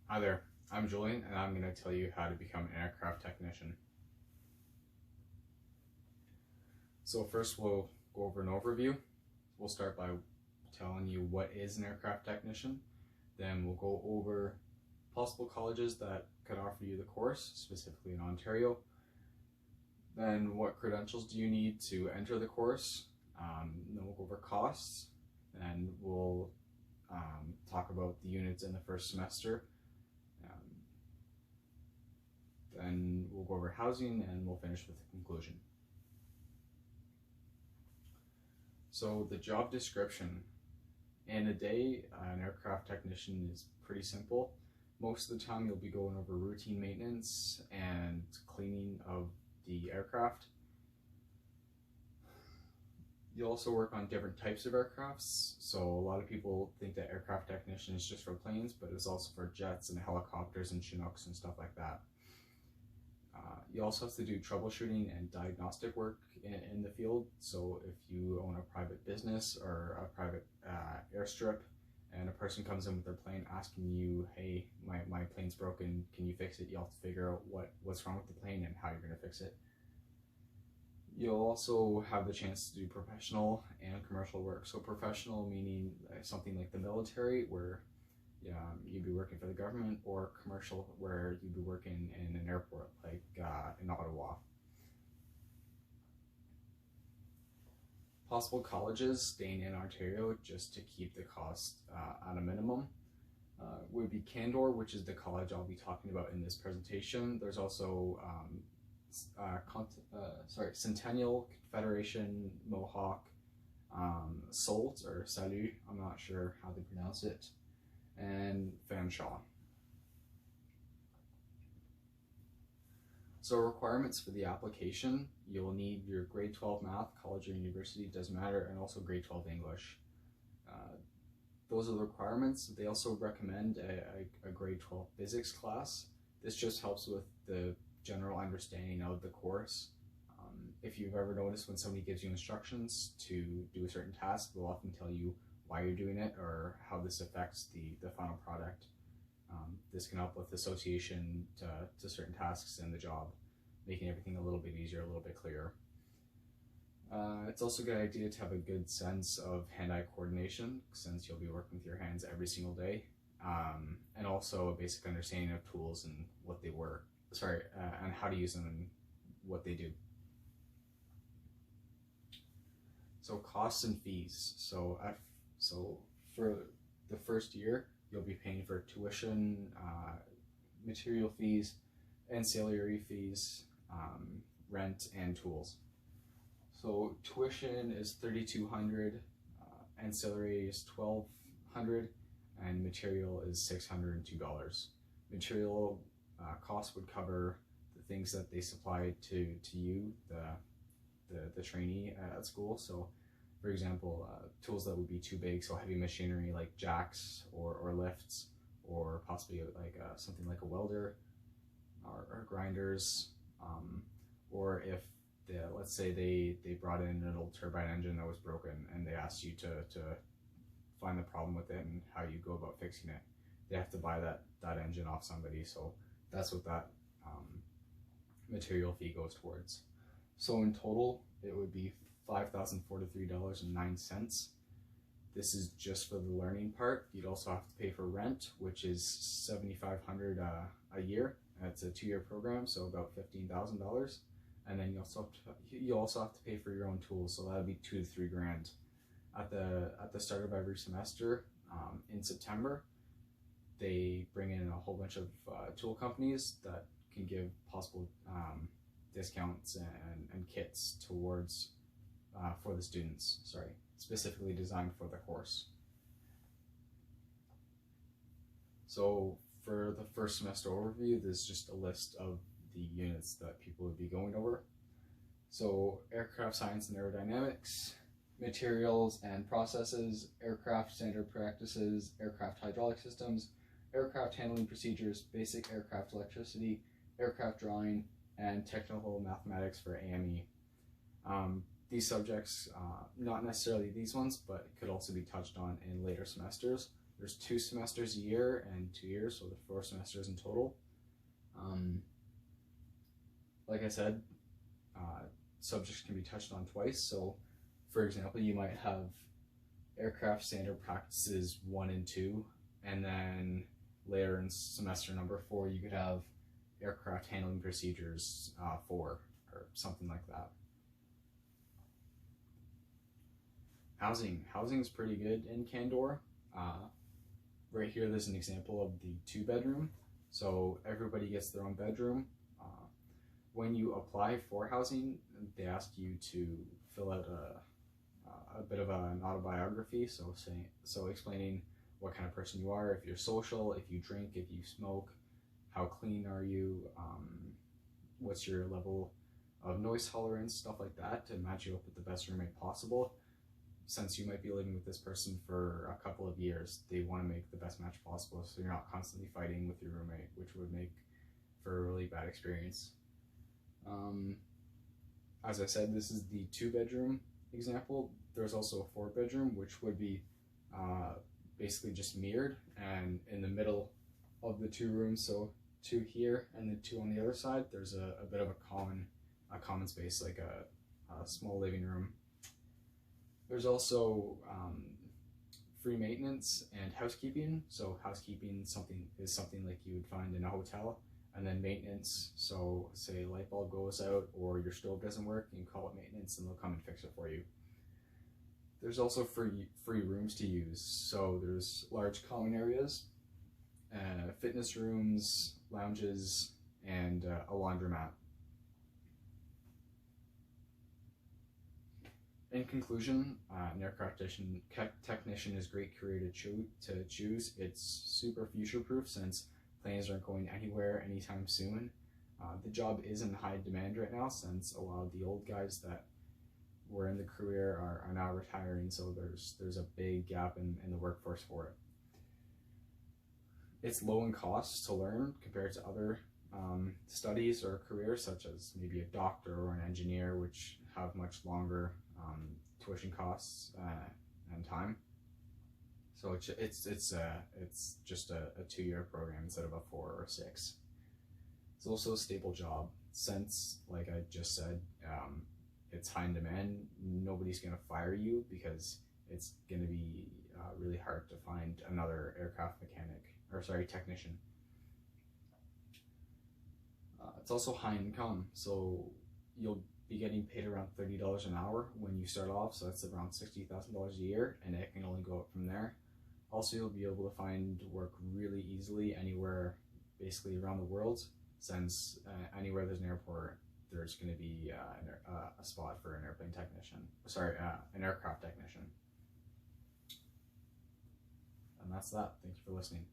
Hi there, I'm Julian and I'm going to tell you how to become an aircraft technician. So first we'll go over an overview. We'll start by telling you what is an aircraft technician. Then we'll go over possible colleges that could offer you the course, specifically in Ontario. Then what credentials do you need to enter the course? Then we'll go over costs, and we'll talk about the units in the first semester. Then we'll go over housing and we'll finish with the conclusion. So the job description. In a day, an aircraft technician is pretty simple. Most of the time you'll be going over routine maintenance and cleaning of the aircraft. You'll also work on different types of aircrafts. So a lot of people think that aircraft technician is just for planes, but it's also for jets and helicopters and Chinooks and stuff like that. You also have to do troubleshooting and diagnostic work in the field. So if you own a private business or a private airstrip and a person comes in with their plane asking you, hey, my plane's broken, can you fix it? You'll have to figure out what's wrong with the plane and how you're going to fix it. You'll also have the chance to do professional and commercial work. So professional meaning something like the military, where you'd be working for the government, or commercial, where you'd be working in an airport like in Ottawa. Possible colleges staying in Ontario just to keep the cost at a minimum would be Candor, which is the college I'll be talking about in this presentation. There's also Centennial, Confederation, Mohawk, Sault or Salut, I'm not sure how they pronounce it, and Fanshawe. So requirements for the application: you'll need your grade 12 math, college or university, doesn't matter, and also grade 12 English. Those are the requirements. They also recommend a grade 12 physics class. This just helps with the general understanding of the course. If you've ever noticed, when somebody gives you instructions to do a certain task, they'll often tell you why you're doing it or how this affects the final product. This can help with association to certain tasks in the job, making everything a little bit easier, a little bit clearer. It's also a good idea to have a good sense of hand-eye coordination, since you'll be working with your hands every single day, and also a basic understanding of tools and what they work, and how to use them and what they do. So costs and fees. So for the first year, you'll be paying for tuition, material fees, ancillary fees, rent, and tools. So tuition is $3,200, ancillary is $1,200, and material is $602. Material cost would cover the things that they supply to you, the trainee at school. So for example, tools that would be too big, so heavy machinery like jacks or lifts, or possibly like something like a welder or grinders, or if let's say they brought in an old turbine engine that was broken and they asked you to find the problem with it and how you go about fixing it. They have to buy that engine off somebody, so that's what that material fee goes towards. So in total, it would be $5,043.09. This is just for the learning part. You'd also have to pay for rent, which is $7,500 a year. It's a 2-year program, so about $15,000. And then you also have to pay for your own tools, so that'd be $2 to $3 grand. At the start of every semester, in September, they bring in a whole bunch of tool companies that can give possible discounts and kits towards for the students, specifically designed for the course. So for the first semester overview, this is just a list of the units that people would be going over. So aircraft science and aerodynamics, materials and processes, aircraft standard practices, aircraft hydraulic systems, aircraft handling procedures, basic aircraft electricity, aircraft drawing, and technical mathematics for AME. These subjects, not necessarily these ones, but could also be touched on in later semesters. There's 2 semesters a year and 2 years, so there's 4 semesters in total. Like I said, subjects can be touched on twice. So, for example, you might have aircraft standard practices 1 and 2, and then later in semester number 4, you could have aircraft handling procedures 4 or something like that. Housing is pretty good in Candor. Right here, there's an example of the 2-bedroom. So everybody gets their own bedroom. When you apply for housing, they ask you to fill out a bit of an autobiography. So explaining what kind of person you are, if you're social, if you drink, if you smoke, how clean are you, what's your level of noise tolerance, stuff like that, to match you up with the best roommate possible. Since you might be living with this person for a couple of years, they want to make the best match possible, so you're not constantly fighting with your roommate, which would make for a really bad experience. As I said, this is the 2-bedroom example. There's also a 4-bedroom, which would be basically just mirrored, and in the middle of the 2 rooms, so 2 here and then 2 on the other side, there's a bit of a common space, like a small living room. There's also free maintenance and housekeeping. So housekeeping is something like you would find in a hotel, and then maintenance. So say a light bulb goes out or your stove doesn't work, you can call it maintenance and they'll come and fix it for you. There's also free rooms to use. So there's large common areas, fitness rooms, lounges, and a laundromat. In conclusion, an aircraft technician is a great career to choose. It's super future-proof since planes aren't going anywhere anytime soon. The job is in high demand right now since a lot of the old guys that were in the career are now retiring, so there's a big gap in the workforce for it. It's low in cost to learn compared to other studies or careers such as maybe a doctor or an engineer, which have much longer tuition costs and time. So it's just a 2-year program instead of a 4 or 6. It's also a stable job since, like I just said, it's high in demand. Nobody's gonna fire you because it's gonna be really hard to find another aircraft technician. It's also high income, so you'll be getting paid around $30 an hour when you start off, so that's around $60,000 a year, and it can only go up from there. Also, you'll be able to find work really easily anywhere, basically around the world, since anywhere there's an airport, there's going to be a spot for an an aircraft technician. And that's that. Thank you for listening.